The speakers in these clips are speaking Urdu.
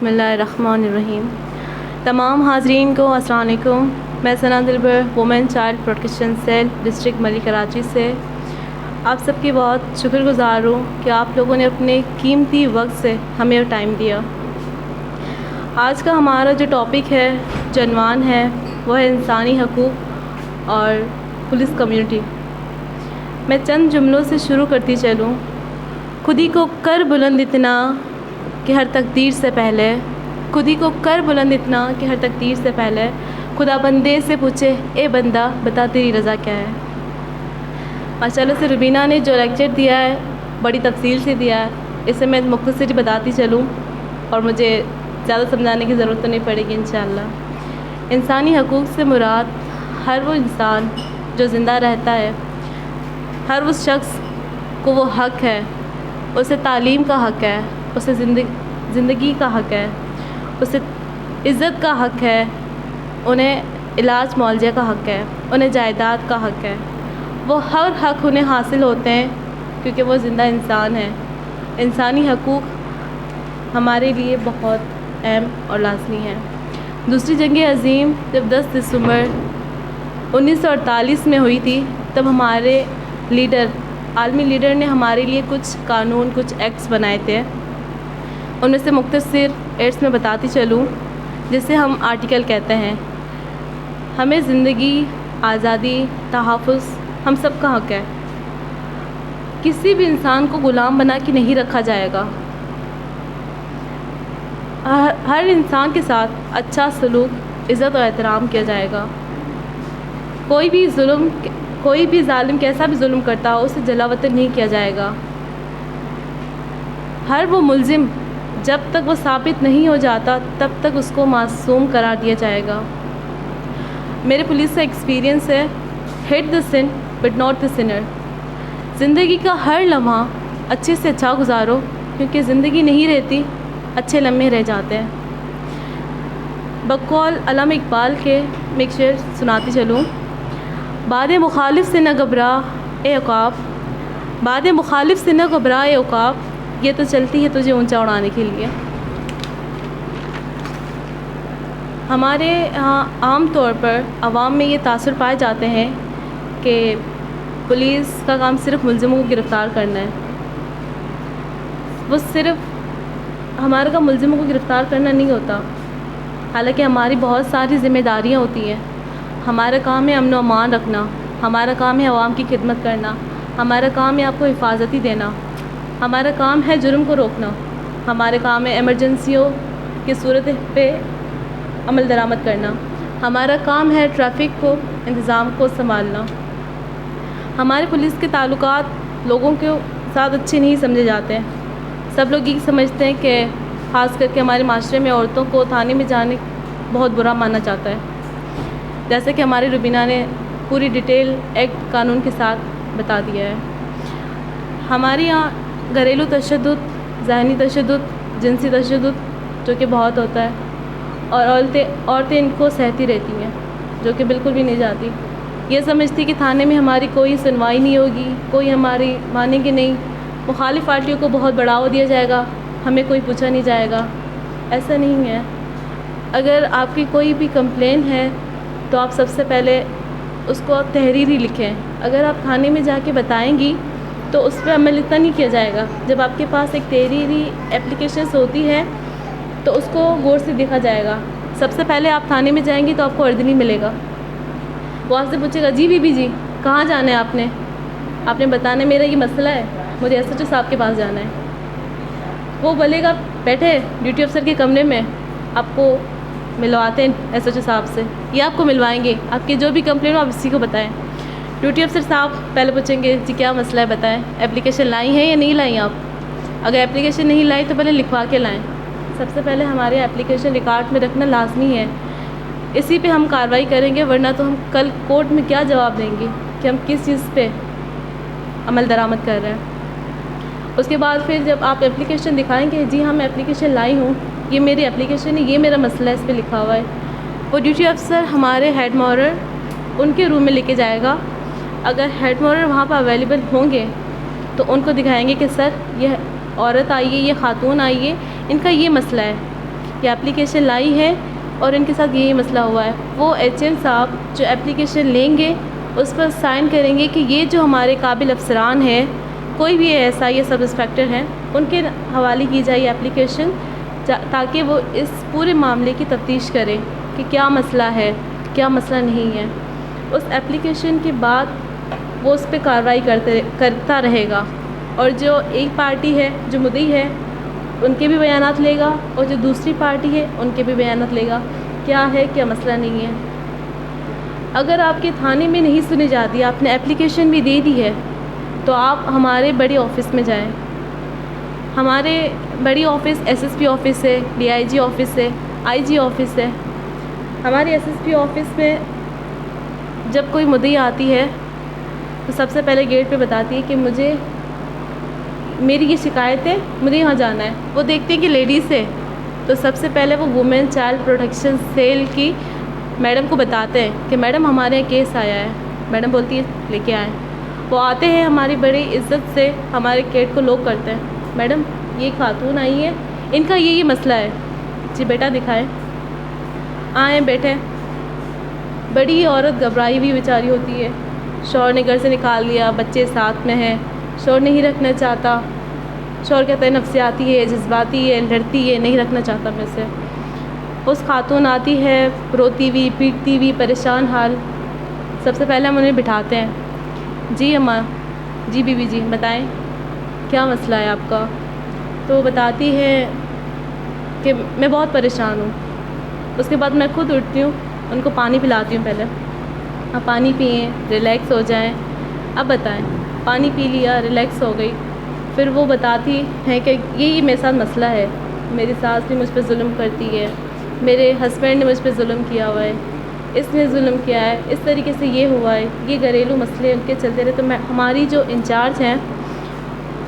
بسم اللہ الرحمن الرحیم۔ تمام حاضرین کو السلام علیکم۔ میں Sana Dilbar woman child protection cell district Malir Karachi سے آپ سب کی بہت شکر گزار ہوں کہ آپ لوگوں نے اپنے قیمتی وقت سے ہمیں ٹائم دیا۔ آج کا ہمارا جو ٹاپک ہے، جو عنوان ہے، وہ ہے انسانی حقوق اور پولیس کمیونٹی۔ میں چند جملوں سے شروع کرتی چلوں۔ خودی کو کر بلند اتنا کہ ہر تقدیر سے پہلے، خودی کو کر بلند اتنا کہ ہر تقدیر سے پہلے خدا بندے سے پوچھے، اے بندہ بتا تیری رضا کیا ہے۔ ماشاءاللہ سے روبینہ نے جو لیکچر دیا ہے بڑی تفصیل سے دیا ہے، اسے میں مختصر بتاتی چلوں اور مجھے زیادہ سمجھانے کی ضرورت تو نہیں پڑے گی انشاءاللہ۔ انسانی حقوق سے مراد ہر وہ انسان جو زندہ رہتا ہے، ہر اس شخص کو وہ حق ہے، اسے تعلیم کا حق ہے، اسے زندگی کا حق ہے، اسے عزت کا حق ہے، انہیں علاج معالجے کا حق ہے، انہیں جائیداد کا حق ہے۔ وہ ہر حق انہیں حاصل ہوتے ہیں کیونکہ وہ زندہ انسان ہیں۔ انسانی حقوق ہمارے لیے بہت اہم اور لازمی ہیں۔ دوسری جنگ عظیم جب 10 دسمبر 1948 میں ہوئی تھی، تب ہمارے عالمی لیڈر نے ہمارے لیے کچھ قانون، کچھ ایکٹس بنائے تھے۔ ان میں سے مختصر ایڈس میں بتاتی چلوں، جسے ہم آرٹیکل کہتے ہیں۔ ہمیں زندگی، آزادی، تحفظ ہم سب کا حق ہے۔ کسی بھی انسان کو غلام بنا کے نہیں رکھا جائے گا۔ ہر انسان کے ساتھ اچھا سلوک، عزت اور احترام کیا جائے گا۔ کوئی بھی ظالم کیسا بھی ظلم کرتا ہو، اسے جلا وطن نہیں کیا جائے گا۔ ہر وہ ملزم جب تک وہ ثابت نہیں ہو جاتا تب تک اس کو معصوم قرار دیا جائے گا۔ میرے پولیس کا ایکسپیرینس ہے، ہٹ دا سن بٹ ناٹ دا سنر۔ زندگی کا ہر لمحہ اچھے سے اچھا گزارو، کیونکہ زندگی نہیں رہتی، اچھے لمحے رہ جاتے ہیں۔ بقول علامہ اقبال کے میں ایک شعر سناتی چلوں۔ باد مخالف سے نہ گھبرا اے عقاب، باد مخالف سے نہ گھبرا اے عقاب، یہ تو چلتی ہے تجھے اونچا اڑانے کے لیے۔ ہمارے ہاں عام طور پر عوام میں یہ تاثر پائے جاتے ہیں کہ پولیس کا کام صرف ملزموں کو گرفتار کرنا ہے۔ وہ صرف ہمارا کام ملزموں کو گرفتار کرنا نہیں ہوتا، حالانکہ ہماری بہت ساری ذمہ داریاں ہوتی ہیں۔ ہمارا کام ہے امن و امان رکھنا، ہمارا کام ہے عوام کی خدمت کرنا، ہمارا کام ہے آپ کو حفاظتی دینا، ہمارا کام ہے جرم کو روکنا، ہمارا کام ہے ایمرجنسیوں کی صورت پہ عمل درآمد کرنا، ہمارا کام ہے ٹریفک کو انتظام کو سنبھالنا۔ ہمارے پولیس کے تعلقات لوگوں کے ساتھ اچھے نہیں سمجھے جاتے ہیں۔ سب لوگ یہ سمجھتے ہیں کہ خاص کر کے ہمارے معاشرے میں عورتوں کو تھانے میں جانے بہت برا مانا جاتا ہے، جیسے کہ ہماری روبینہ نے پوری ڈیٹیل ایکٹ قانون کے ساتھ بتا دیا ہے۔ ہمارے یہاں گھریلو تشدد، ذہنی تشدد، جنسی تشدد جو کہ بہت ہوتا ہے، اور عورتیں ان کو سہتی رہتی ہیں، جو کہ بالکل بھی نہیں جاتی۔ یہ سمجھتی کہ تھانے میں ہماری کوئی سنوائی نہیں ہوگی، کوئی ہماری مانے گی نہیں، مخالف پارٹیوں کو بہت بڑھاوا دیا جائے گا، ہمیں کوئی پوچھا نہیں جائے گا۔ ایسا نہیں ہے۔ اگر آپ کی کوئی بھی کمپلین ہے تو آپ سب سے پہلے اس کو تحریری لکھیں۔ اگر آپ تھانے میں جا کے بتائیں گی تو اس پہ عمل اتنا نہیں کیا جائے گا۔ جب آپ کے پاس ایک تحریری اپلیکیشنس ہوتی ہے تو اس کو غور سے دیکھا جائے گا۔ سب سے پہلے آپ تھانے میں جائیں گی تو آپ کو اردنی ملے گا۔ وہ آپ سے پوچھے گا، جی بی بی جی کہاں جانا ہے آپ نے بتانا ہے میرا یہ مسئلہ ہے، مجھے ایس ایچ او صاحب کے پاس جانا ہے۔ وہ بولے گا بیٹھے ڈیوٹی افسر کے کمرے میں، آپ کو ملواتے ہیں ایس ایچ او صاحب سے، یہ آپ کو ملوائیں گے، آپ کی جو بھی کمپلین ہو آپ اسی کو بتائیں۔ ڈیوٹی افسر صاحب پہلے پوچھیں گے، جی کیا مسئلہ ہے بتائیں، اپلیکیشن لائی ہیں یا نہیں لائی آپ؟ اگر اپلیکیشن نہیں لائی تو پہلے لکھوا کے لائیں۔ سب سے پہلے ہمارے اپلیکیشن ریکارڈ میں رکھنا لازمی ہے، اسی پہ ہم کارروائی کریں گے، ورنہ تو ہم کل کورٹ میں کیا جواب دیں گے کہ ہم کس چیز پہ عمل درآمد کر رہے ہیں۔ اس کے بعد پھر جب آپ اپلیکیشن دکھائیں گے، جی ہاں میں اپلیکیشن لائی ہوں، یہ میری اپلیکیشن ہے، یہ میرا مسئلہ ہے، اس پہ لکھا ہوا ہے، وہ ڈیوٹی افسر ہمارے ہیڈ مورر ان کے روم میں لے کے جائے گا۔ اگر ہیڈ مورر وہاں پر اویلیبل ہوں گے تو ان کو دکھائیں گے کہ سر یہ عورت آئی ہے، یہ خاتون آئی ہے، ان کا یہ مسئلہ ہے، یہ اپلیکیشن لائی ہے اور ان کے ساتھ یہی مسئلہ ہوا ہے. وہ HM صاحب جو اپلیکیشن لیں گے اس پر سائن کریں گے کہ یہ جو ہمارے قابل افسران ہیں, کوئی بھی ایسا یہ سب انسپیکٹر ہیں, ان کے حوالے کی جائے اپلیکیشن تاکہ وہ اس پورے معاملے کی تفتیش کریں کہ کیا مسئلہ ہے کیا مسئلہ نہیں ہے. اس اپلیکیشن کے بعد وہ اس پہ کارروائی کرتا رہے گا, اور جو ایک پارٹی ہے جو مدعی ہے ان کے بھی بیانات لے گا, اور جو دوسری پارٹی ہے ان کے بھی بیانات لے گا, کیا ہے کیا مسئلہ نہیں ہے. اگر آپ کے تھانے میں نہیں سنی جاتی, آپ نے اپلیکیشن بھی دے دی ہے, تو آپ ہمارے بڑے آفس میں جائیں. ہمارے بڑی آفس SSP آفس ہے, DIG آفس ہے, IG آفس ہے. ہمارے SSP آفس میں جب کوئی مدعی آتی ہے تو سب سے پہلے گیٹ پہ بتاتی ہے کہ مجھے میری یہ شکایت ہے, مجھے یہاں جانا ہے. وہ دیکھتے ہیں کہ لیڈیز ہے تو سب سے پہلے وہ وومن چائلڈ پروٹیکشن سیل کی میڈم کو بتاتے ہیں کہ میڈم ہمارے یہاں کیس آیا ہے. میڈم بولتی ہے لے کے آئیں. وہ آتے ہیں, ہماری بڑی عزت سے ہمارے گیٹ کو لوک کرتے ہیں. میڈم یہ خاتون آئی ہے, ان کا یہی مسئلہ ہے. جی بیٹا دکھائیں. آئیں بیٹھیں. بڑی عورت گھبرائی ہوئی بیچاری ہوتی ہے, شوہر نے گھر سے نکال دیا, بچے ساتھ میں ہیں, شوہر نہیں رکھنا چاہتا. شوہر کہتا ہے نفسیاتی ہے, جذباتی ہے, لڑتی ہے, نہیں رکھنا چاہتا میں سے. اس خاتون آتی ہے روتی ہوئی پیٹتی ہوئی پریشان حال. سب سے پہلے ہم انہیں بٹھاتے ہیں. جی اماں, جی بیوی جی بتائیں کیا مسئلہ ہے آپ کا. تو وہ بتاتی ہے کہ میں بہت پریشان ہوں. اس کے بعد میں خود اٹھتی ہوں, ان کو پانی پلاتی ہوں. پہلے آپ پانی پئیں, ریلیکس ہو جائیں. اب بتائیں. پانی پی لیا, ریلیکس ہو گئی. پھر وہ بتاتی ہیں کہ یہی میرے ساتھ مسئلہ ہے, میری ساس بھی مجھ پہ ظلم کرتی ہے, میرے ہسبینڈ نے مجھ پہ ظلم کیا ہوا ہے, اس نے ظلم کیا ہے, اس طریقے سے یہ ہوا ہے, یہ گھریلو مسئلے ان کے چلتے رہے. تو ہماری جو انچارج ہیں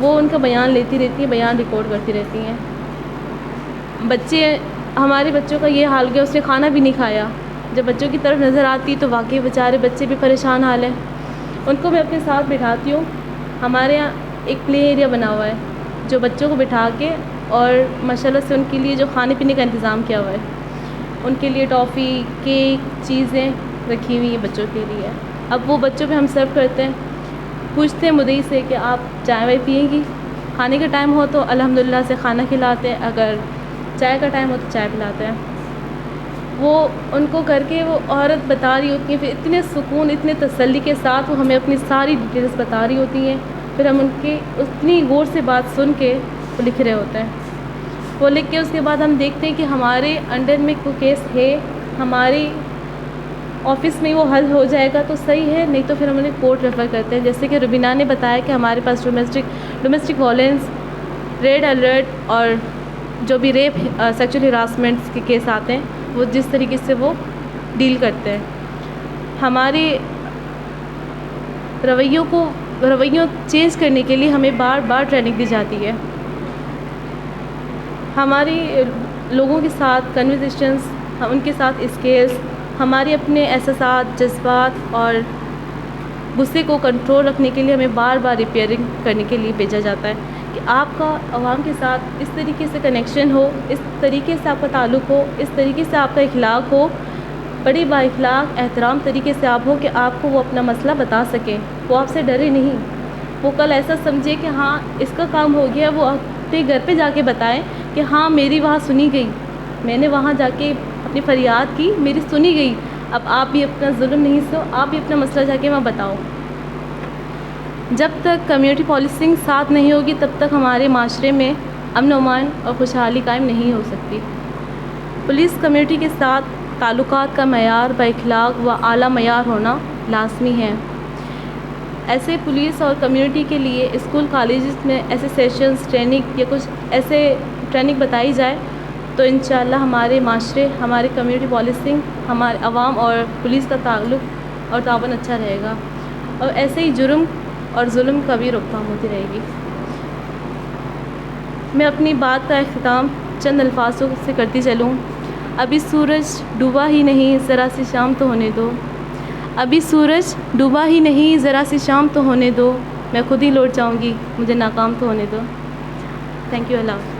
وہ ان کا بیان لیتی رہتی ہیں, بیان ریکارڈ کرتی رہتی ہیں. بچے, ہمارے بچوں کا یہ حال کیا, اس نے کھانا بھی نہیں کھایا. جب بچوں کی طرف نظر آتی تو واقعی بیچارے بچے بھی پریشان حال ہیں. ان کو میں اپنے ساتھ بٹھاتی ہوں. ہمارے یہاں ایک پلے ایریا بنا ہوا ہے جو بچوں کو بٹھا کے, اور ماشاءاللہ سے ان کے لیے جو کھانے پینے کا انتظام کیا ہوا ہے, ان کے لیے ٹافی, کیک, چیزیں رکھی ہوئی ہیں بچوں کے لیے. اب وہ بچوں پہ ہم سرو کرتے ہیں. پوچھتے ہیں مدعی سے کہ آپ چائے وائے پئیں گی. کھانے کا ٹائم ہو تو الحمدللہ سے کھانا کھلاتے ہیں, اگر چائے کا ٹائم ہو تو چائے پلاتے ہیں. وہ ان کو کر کے وہ عورت بتا رہی ہوتی ہیں, پھر اتنے سکون اتنے تسلی کے ساتھ وہ ہمیں اپنی ساری ڈیٹیلس بتا رہی ہوتی ہیں. پھر ہم ان کی اتنی غور سے بات سن کے وہ لکھ رہے ہوتے ہیں. وہ لکھ کے اس کے بعد ہم دیکھتے ہیں کہ ہمارے انڈر میں کوئی کیس ہے, ہماری آفس میں وہ حل ہو جائے گا تو صحیح ہے, نہیں تو پھر ہم انہیں کورٹ ریفر کرتے ہیں. جیسے کہ ربینہ نے بتایا کہ ہمارے پاس ڈومیسٹک وائلنس, ریڈ الرٹ اور جو بھی ریپ, سیکچول ہراسمنٹس کے کیس آتے ہیں, وہ جس طریقے سے وہ ڈیل کرتے ہیں. ہمارے رویوں چینج کرنے کے لیے ہمیں بار بار ٹریننگ دی جاتی ہے. ہماری لوگوں کے ساتھ کنورزیشنز, ان کے ساتھ اسکیلز, ہمارے اپنے احساسات, جذبات اور غصے کو کنٹرول رکھنے کے لیے ہمیں بار بار ریپیئرنگ کرنے کے لیے بھیجا جاتا ہے کہ آپ کا عوام کے ساتھ اس طریقے سے کنیکشن ہو, اس طریقے سے آپ کا تعلق ہو, اس طریقے سے آپ کا اخلاق ہو, بڑی با اخلاق احترام طریقے سے آپ ہو کہ آپ کو وہ اپنا مسئلہ بتا سکیں, وہ آپ سے ڈرے نہیں. وہ کل ایسا سمجھے کہ ہاں اس کا کام ہو گیا, وہ اپنے گھر پہ جا کے بتائیں کہ ہاں میری وہاں سنی گئی, میں نے وہاں جا کے اپنی فریاد کی, میری سنی گئی. اب آپ بھی اپنا ظلم نہیں سو, آپ بھی اپنا مسئلہ جا کے وہاں بتاؤ. جب تک کمیونٹی پولیسنگ ساتھ نہیں ہوگی تب تک ہمارے معاشرے میں امن و امان اور خوشحالی قائم نہیں ہو سکتی. پولیس کمیونٹی کے ساتھ تعلقات کا معیار با اخلاق و اعلیٰ معیار ہونا لازمی ہے. ایسے پولیس اور کمیونٹی کے لیے اسکول کالجز میں ایسے سیشنز, ٹریننگ یا کچھ ایسے ٹریننگ بتائی جائے تو انشاءاللہ ہمارے معاشرے, ہمارے کمیونٹی پولیسنگ, ہمارے عوام اور پولیس کا تعلق اور تعاون اچھا رہے گا, اور ایسے ہی جرم اور ظلم کا بھی روک تھام ہوتی رہے گی. میں اپنی بات کا اختتام چند الفاظوں سے کرتی چلوں. ابھی سورج ڈوبا ہی نہیں, ذرا سی شام تو ہونے دو. ابھی سورج ڈوبا ہی نہیں, ذرا سی شام تو ہونے دو. میں خود ہی لوٹ جاؤں گی, مجھے ناکام تو ہونے دو. Thank you. اللہ.